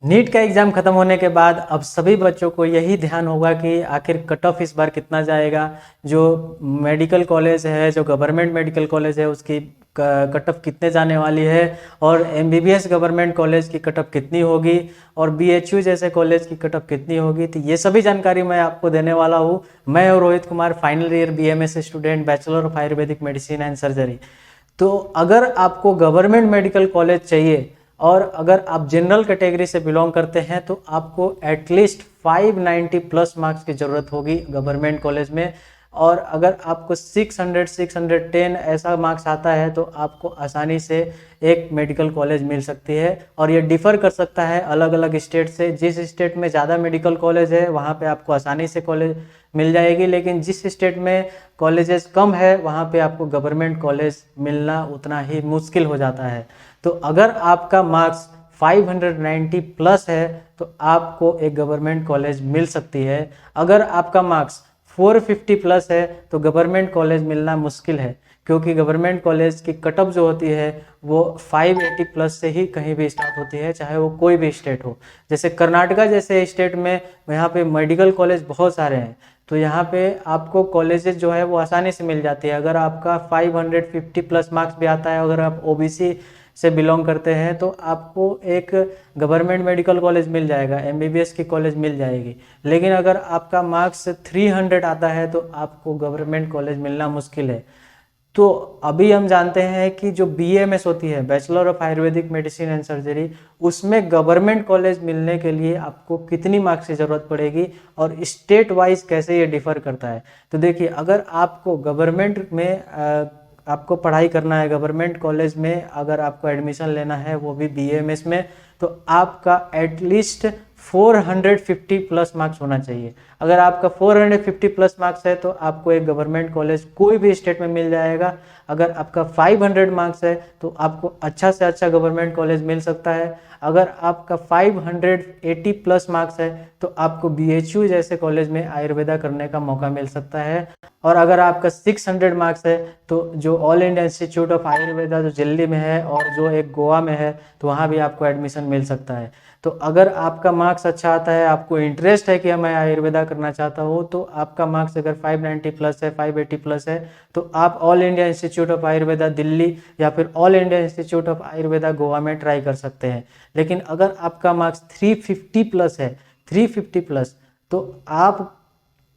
NEET का exam ख़त्म होने के बाद अब सभी बच्चों को यही ध्यान होगा कि आखिर कट ऑफ इस बार कितना जाएगा। जो मेडिकल कॉलेज है, जो गवर्नमेंट मेडिकल कॉलेज है, उसकी कट ऑफ कितने जाने वाली है, और एमबीबीएस गवर्नमेंट कॉलेज की कट ऑफ कितनी होगी, और बीएचयू जैसे कॉलेज की कट ऑफ कितनी होगी। तो ये सभी जानकारी मैं आपको देने वाला हूँ। मैं और Rohit Kumar, final year BMS student, bachelor of Ayurvedic medicine and surgery. तो अगर आपको गवर्नमेंट मेडिकल कॉलेज चाहिए और अगर आप जनरल कैटेगरी से बिलोंग करते हैं तो आपको एटलीस्ट 590 प्लस मार्क्स की ज़रूरत होगी गवर्नमेंट कॉलेज में। और अगर आपको 610 ऐसा मार्क्स आता है तो आपको आसानी से एक मेडिकल कॉलेज मिल सकती है। और ये डिफ़र कर सकता है अलग अलग स्टेट से। जिस स्टेट में ज़्यादा मेडिकल कॉलेज है वहाँ पे आपको आसानी से कॉलेज मिल जाएगी, लेकिन जिस स्टेट में कॉलेजेस कम है वहाँ पे आपको गवर्नमेंट कॉलेज मिलना उतना ही मुश्किल हो जाता है। तो अगर आपका मार्क्स 590 प्लस है तो आपको एक गवर्नमेंट कॉलेज मिल सकती है। अगर आपका मार्क्स 450 प्लस है तो गवर्नमेंट कॉलेज मिलना मुश्किल है, क्योंकि गवर्नमेंट कॉलेज की कट ऑफ जो होती है वो 580 प्लस से ही कहीं भी स्टार्ट होती है, चाहे वो कोई भी स्टेट हो। जैसे कर्नाटका जैसे स्टेट में यहाँ पे मेडिकल कॉलेज बहुत सारे हैं, तो यहाँ पे आपको कॉलेजेस जो है वो आसानी से मिल जाती है। अगर आपका 550 प्लस मार्क्स भी आता है, अगर आप ओबीसी से बिलोंग करते हैं तो आपको एक गवर्नमेंट मेडिकल कॉलेज मिल जाएगा, एमबीबीएस की कॉलेज मिल जाएगी। लेकिन अगर आपका मार्क्स 300 आता है तो आपको गवर्नमेंट कॉलेज मिलना मुश्किल है। तो अभी हम जानते हैं कि जो बीएमएस होती है, bachelor of Ayurvedic medicine and surgery, उसमें गवर्नमेंट कॉलेज मिलने के लिए आपको कितनी मार्क्स की ज़रूरत पड़ेगी और स्टेट वाइज कैसे ये डिफ़र करता है। तो देखिए, अगर आपको गवर्नमेंट में आपको पढ़ाई करना है, गवर्नमेंट कॉलेज में अगर आपको एडमिशन लेना है वो भी बीएमएस में, तो आपका एटलीस्ट 450 प्लस मार्क्स होना चाहिए। अगर आपका 450 प्लस मार्क्स है तो आपको एक गवर्नमेंट कॉलेज कोई भी स्टेट में मिल जाएगा। अगर आपका 500 मार्क्स है तो आपको अच्छा से अच्छा गवर्नमेंट कॉलेज मिल सकता है। अगर आपका 580 प्लस मार्क्स है तो आपको बीएचयू जैसे कॉलेज में आयुर्वेदा करने का मौका मिल सकता है। और अगर आपका 600 मार्क्स है तो जो all India institute of Ayurveda जो दिल्ली में है और जो एक गोवा में है, तो वहाँ भी आपको एडमिशन मिल सकता है। तो अगर आपका मार्क्स अच्छा आता है, आपको इंटरेस्ट है कि मैं आयुर्वेदा करना चाहता हूँ, तो आपका मार्क्स अगर 590 प्लस है, 580 प्लस है, तो आप all India institute of Ayurveda Delhi या फिर all India institute of Ayurveda Goa में ट्राई कर सकते हैं। लेकिन अगर आपका मार्क्स 350 प्लस है, 350 प्लस, तो आप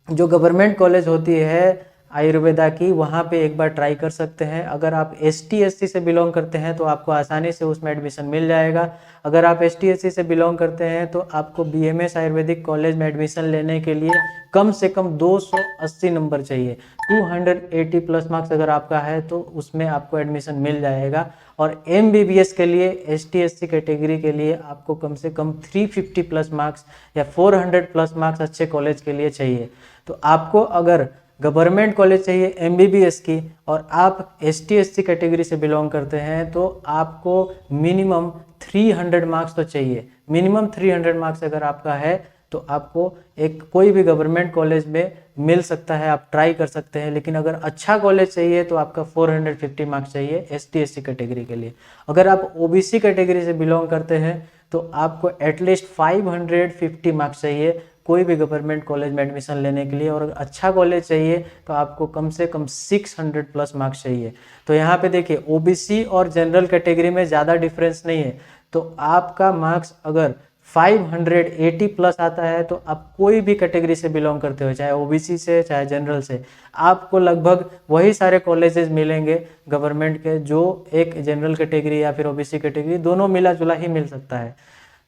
जो गवर्नमेंट कॉलेज होती है आयुर्वेदा की, वहाँ पे एक बार ट्राई कर सकते हैं। अगर आप एसटी एससी से बिलोंग करते हैं तो आपको आसानी से उसमें एडमिशन मिल जाएगा। अगर आप एसटी एससी से बिलोंग करते हैं तो आपको बीएमएस आयुर्वेदिक कॉलेज में एडमिशन लेने के लिए कम से कम 280 नंबर चाहिए। 280 प्लस मार्क्स अगर आपका है तो उसमें आपको एडमिशन मिल जाएगा। और एमबीबीएस के लिए, एसटी एससी कैटेगरी के लिए आपको कम से कम 350 प्लस मार्क्स या 400 प्लस मार्क्स अच्छे कॉलेज के लिए चाहिए। तो आपको अगर गवर्नमेंट कॉलेज चाहिए एमबीबीएस की और आप एसटी एससी कैटेगरी से बिलोंग करते हैं तो आपको मिनिमम 300 मार्क्स तो चाहिए। मिनिमम 300 मार्क्स अगर आपका है तो आपको एक कोई भी गवर्नमेंट कॉलेज में मिल सकता है, आप ट्राई कर सकते हैं। लेकिन अगर अच्छा कॉलेज चाहिए तो आपका 450 मार्क्स चाहिए एसटी एससी कैटेगरी के लिए। अगर आप ओबीसी कैटेगरी से बिलोंग करते हैं तो आपको एटलीस्ट 550 मार्क्स चाहिए कोई भी गवर्नमेंट कॉलेज में एडमिशन लेने के लिए। और अगर अच्छा कॉलेज चाहिए तो आपको कम से कम 600 प्लस मार्क्स चाहिए। तो यहाँ पे देखिए, ओबीसी और जनरल कैटेगरी में ज़्यादा डिफरेंस नहीं है। तो आपका मार्क्स अगर 580 प्लस आता है तो आप कोई भी कैटेगरी से बिलोंग करते हो, चाहे ओबीसी से चाहे जनरल से, आपको लगभग वही सारे कॉलेजेस मिलेंगे गवर्नमेंट के जो एक जनरल कैटेगरी या फिर ओबीसी कैटेगरी दोनों मिला जुला ही मिल सकता है।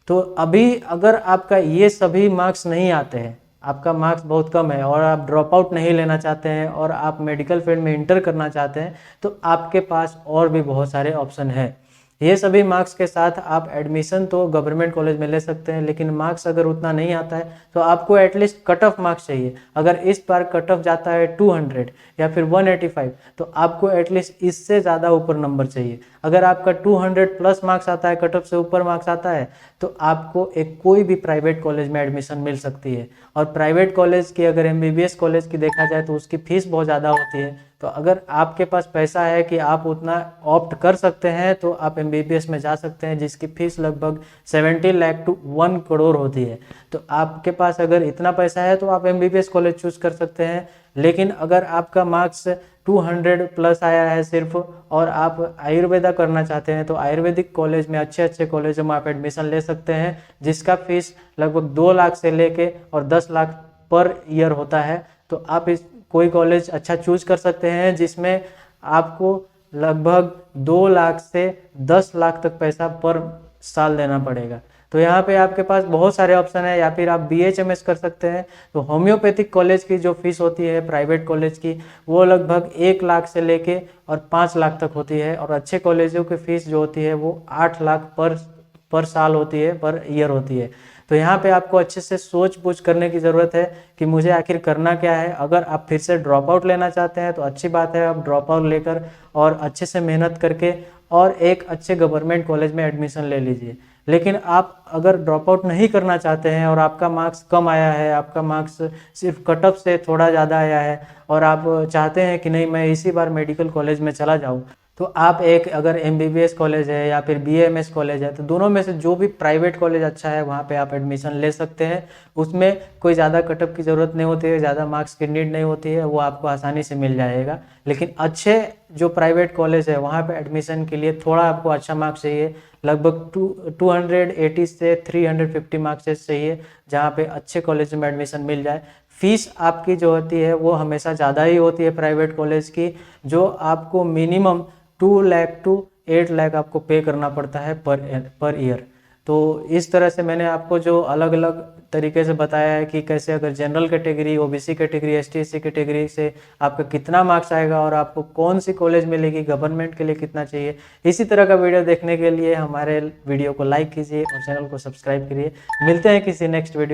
तो अभी अगर आपका ये सभी मार्क्स नहीं आते हैं, आपका मार्क्स बहुत कम है और आप ड्रॉप आउट नहीं लेना चाहते हैं और आप मेडिकल फील्ड में इंटर करना चाहते हैं, तो आपके पास और भी बहुत सारे ऑप्शन हैं। ये सभी मार्क्स के साथ आप एडमिशन तो गवर्नमेंट कॉलेज में ले सकते हैं, लेकिन मार्क्स अगर उतना नहीं आता है तो आपको एटलीस्ट कट ऑफ मार्क्स चाहिए। अगर इस बार कट ऑफ जाता है 200 या फिर 185 तो आपको एटलीस्ट इससे ज़्यादा ऊपर नंबर चाहिए। अगर आपका 200 प्लस मार्क्स आता है, कट ऑफ से ऊपर मार्क्स आता है, तो आपको एक कोई भी प्राइवेट कॉलेज में एडमिशन मिल सकती है। और प्राइवेट कॉलेज की अगर एमबीबीएस कॉलेज की देखा जाए तो उसकी फ़ीस बहुत ज़्यादा होती है, तो अगर आपके पास पैसा है कि आप उतना ऑप्ट कर सकते हैं तो आप MBBS में जा सकते हैं, जिसकी फीस लगभग 70 लाख टू 1 करोड़ होती है। तो आपके पास अगर इतना पैसा है तो आप MBBS कॉलेज चूज कर सकते हैं। लेकिन अगर आपका मार्क्स 200 प्लस आया है सिर्फ और आप आयुर्वेदा करना चाहते हैं तो आयुर्वेदिक कॉलेज में, अच्छे अच्छे कॉलेजों में आप एडमिशन ले सकते हैं, जिसका फीस लगभग 2 लाख से लेके और 10 लाख पर ईयर होता है। तो आप इस कोई कॉलेज अच्छा चूज कर सकते हैं जिसमें आपको लगभग 2 लाख से 10 लाख तक पैसा पर साल देना पड़ेगा। तो यहाँ पे आपके पास बहुत सारे ऑप्शन है, या फिर आप BHMS कर सकते हैं। तो होम्योपैथिक कॉलेज की जो फीस होती है प्राइवेट कॉलेज की, वो लगभग 1 लाख से लेके और 5 लाख तक होती है, और अच्छे कॉलेजों की फीस जो होती है वो 8 लाख पर साल होती है, पर ईयर होती है। तो यहाँ पे आपको अच्छे से सोच पूछ करने की ज़रूरत है कि मुझे आखिर करना क्या है। अगर आप फिर से ड्रॉप आउट लेना चाहते हैं तो अच्छी बात है, आप ड्रॉप आउट लेकर और अच्छे से मेहनत करके और एक अच्छे गवर्नमेंट कॉलेज में एडमिशन ले लीजिए। लेकिन आप अगर ड्रॉप आउट नहीं करना चाहते हैं और आपका मार्क्स कम आया है, आपका मार्क्स सिर्फ कट ऑफ से थोड़ा ज़्यादा आया है और आप चाहते हैं कि नहीं मैं इसी बार मेडिकल कॉलेज में चला जाऊँ, तो आप एक अगर MBBS कॉलेज है या फिर BAMS कॉलेज है तो दोनों में से जो भी प्राइवेट कॉलेज अच्छा है वहाँ पे आप एडमिशन ले सकते हैं। उसमें कोई ज़्यादा कटअप की ज़रूरत नहीं होती है, ज़्यादा मार्क्स की नीड नहीं होती है, वो आपको आसानी से मिल जाएगा। लेकिन अच्छे जो प्राइवेट कॉलेज है वहाँ पे एडमिशन के लिए थोड़ा आपको अच्छा मार्क्स चाहिए, लगभग 280 से 350 मार्क्स चाहिए, जहाँ पे अच्छे कॉलेज में एडमिशन मिल जाए। फीस आपकी जो होती है वो हमेशा ज़्यादा ही होती है प्राइवेट कॉलेज की, जो आपको मिनिमम 2 लाख टू 8 लाख आपको पे करना पड़ता है पर ईयर। तो इस तरह से मैंने आपको जो अलग अलग तरीके से बताया है कि कैसे अगर general category, OBC category, ST/SC category से आपका कितना मार्क्स आएगा और आपको कौन सी कॉलेज मिलेगी, गवर्नमेंट के लिए कितना चाहिए। इसी तरह का वीडियो देखने के लिए हमारे वीडियो को लाइक कीजिए और चैनल को सब्सक्राइब करिए। मिलते हैं किसी नेक्स्ट वीडियो।